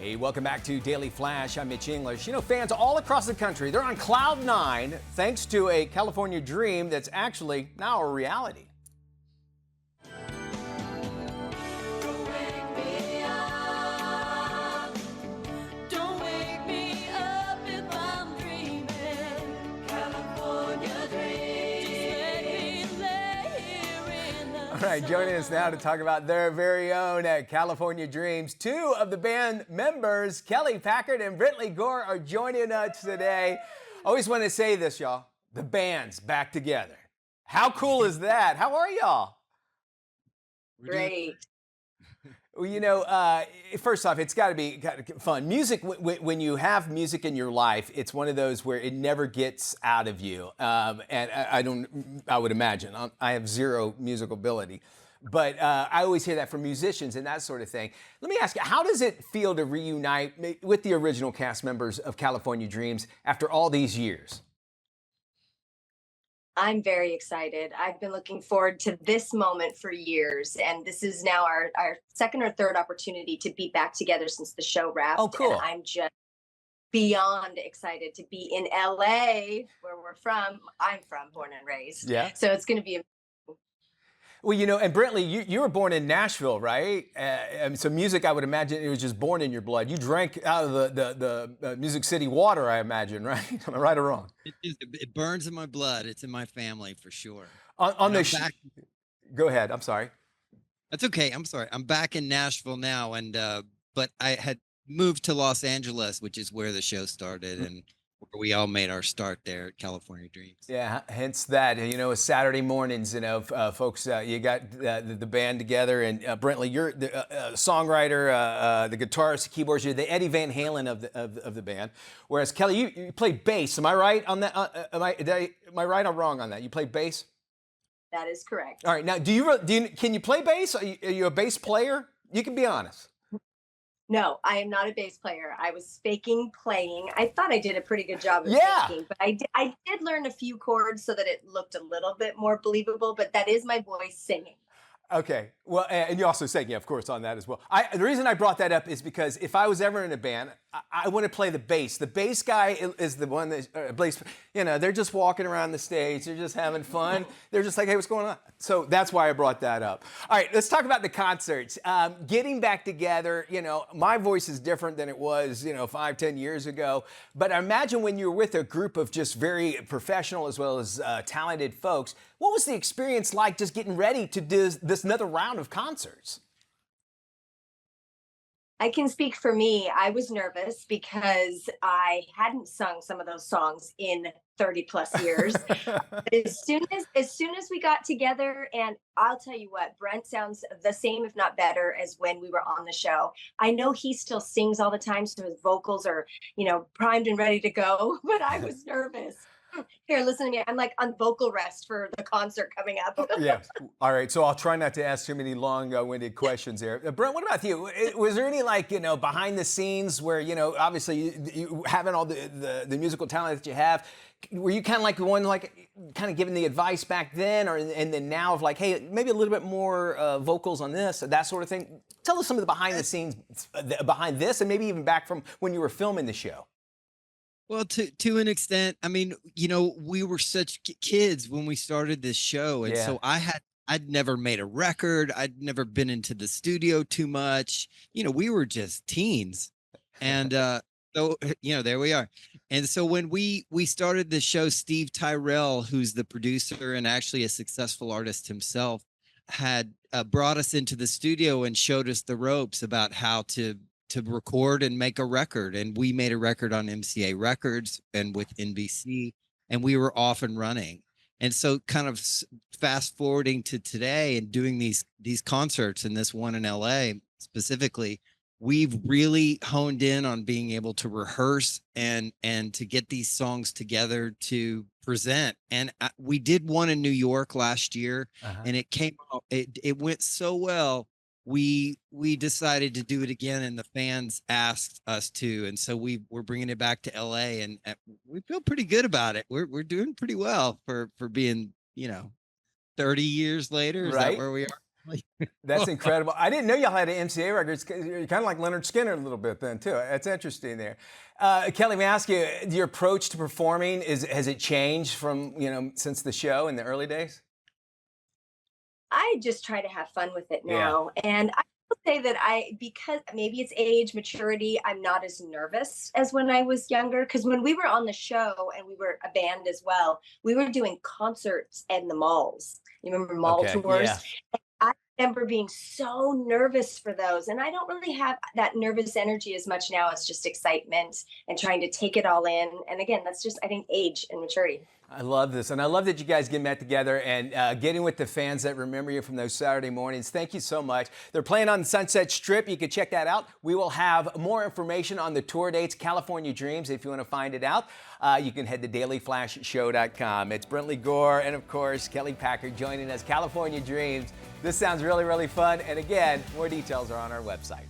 Hey, welcome back to Daily Flash. I'm Mitch English. You know, fans all across the country, they're on cloud nine thanks to a California dream that's actually now a reality. All right, joining us now to talk about their very own California Dreams. Two of the band members, Kelly Packard and Brentley Gore, are joining us today. I always want to say this, y'all. The band's back together. How cool is that? How are y'all? Great. Well, you know, first off, it's got to be fun. Music, when you have music in your life, it's one of those where it never gets out of you. And I would imagine, I have zero musical ability. But I always hear that from musicians and that sort of thing. Let me ask you, how does it feel to reunite with the original cast members of California Dreams after all these years? I'm very excited. I've been looking forward to this moment for years, and this is now our second or third opportunity to be back together since the show wrapped. Oh, cool. And I'm just beyond excited to be in LA, where I'm from, born and raised. Yeah. So it's going to be. Well, you know, and Brentley, you were born in Nashville, right? So music, I would imagine it was just born in your blood. You drank out of the Music City water, I imagine, right? Am I right or wrong? It burns in my blood. It's in my family for sure. Go ahead. I'm sorry. That's okay. I'm sorry. I'm back in Nashville now, and but I had moved to Los Angeles, which is where the show started, and where we all made our start there at California Dreams. Yeah, hence that. You know, Saturday mornings, you know, folks, you got the band together, and Brentley, you're the songwriter, the guitarist, the keyboards, you're the Eddie Van Halen of the band. Whereas Kelly, you play bass. Am I right on that? Am I right or wrong on that? You play bass? That is correct. All right. Now, can you play bass? Are you a bass player? You can be honest. No, I am not a bass player. I was faking playing. I thought I did a pretty good job of faking, but I did learn a few chords so that it looked a little bit more believable, but that is my voice singing. Okay. Well, and you also sang, yeah, of course, on that as well. The reason I brought that up is because if I was ever in a band, I want to play the bass. The bass guy is the one that plays, you know, they're just walking around the stage. They're just having fun. They're just like, hey, what's going on? So that's why I brought that up. All right, let's talk about the concerts. Getting back together, you know, my voice is different than it was, you know, 5-10 years ago. But I imagine when you're with a group of just very professional as well as talented folks, what was the experience like just getting ready to do this another round of concerts? I can speak for me. I was nervous because I hadn't sung some of those songs in 30 plus years. But as soon as we got together, and I'll tell you what, Brent sounds the same, if not better, as when we were on the show. I know he still sings all the time, so his vocals are, you know, primed and ready to go, but I was nervous. Here, listen to me. I'm like on vocal rest for the concert coming up. Yeah. All right. So I'll try not to ask too many long-winded questions there. Brent, what about you? Was there any, like, you know, behind the scenes where, you know, obviously you having all the musical talent that you have, were you kind of like the one, like, kind of giving the advice back then, and then now of like, hey, maybe a little bit more vocals on this, that sort of thing? Tell us some of the behind the scenes behind this, and maybe even back from when you were filming the show. Well, to an extent, I mean, you know, we were such kids when we started this show, and so I'd never made a record. I'd never been into the studio too much. You know, we were just teens, and so you know, there we are. And so when we started the show, Steve Tyrell, who's the producer and actually a successful artist himself, had brought us into the studio and showed us the ropes about how to record and make a record. And we made a record on MCA Records and with NBC, and we were off and running. And so kind of fast forwarding to today and doing these concerts, and this one in LA specifically, we've really honed in on being able to rehearse and to get these songs together to present. And we did one in New York last year, and it came out, it went so well. We decided to do it again, and the fans asked us to, and so we're bringing it back to LA, and we feel pretty good about it. We're doing pretty well for being, you know, 30 years later. Is that where we are? That's incredible. I didn't know y'all had an MCA record. You're kind of like Leonard Skinner a little bit then, too. That's interesting there. Kelly, let me ask you, your approach to performing, has it changed from, since the show in the early days? I just try to have fun with it Yeah. now. And I will say that because maybe it's age, maturity, I'm not as nervous as when I was younger. Because when we were on the show and we were a band as well, we were doing concerts in the malls. You remember mall tours? Yeah. I remember being so nervous for those. And I don't really have that nervous energy as much now. It's just excitement and trying to take it all in. And again, that's just, I think, age and maturity. I love this. And I love that you guys get met together and getting with the fans that remember you from those Saturday mornings. Thank you so much. They're playing on the Sunset Strip. You can check that out. We will have more information on the tour dates, California Dreams, if you want to find it out. You can head to dailyflashshow.com. It's Brentley, Gore, and of course, Kelly Packard joining us, California Dreams. This sounds really, really fun. And again, more details are on our website.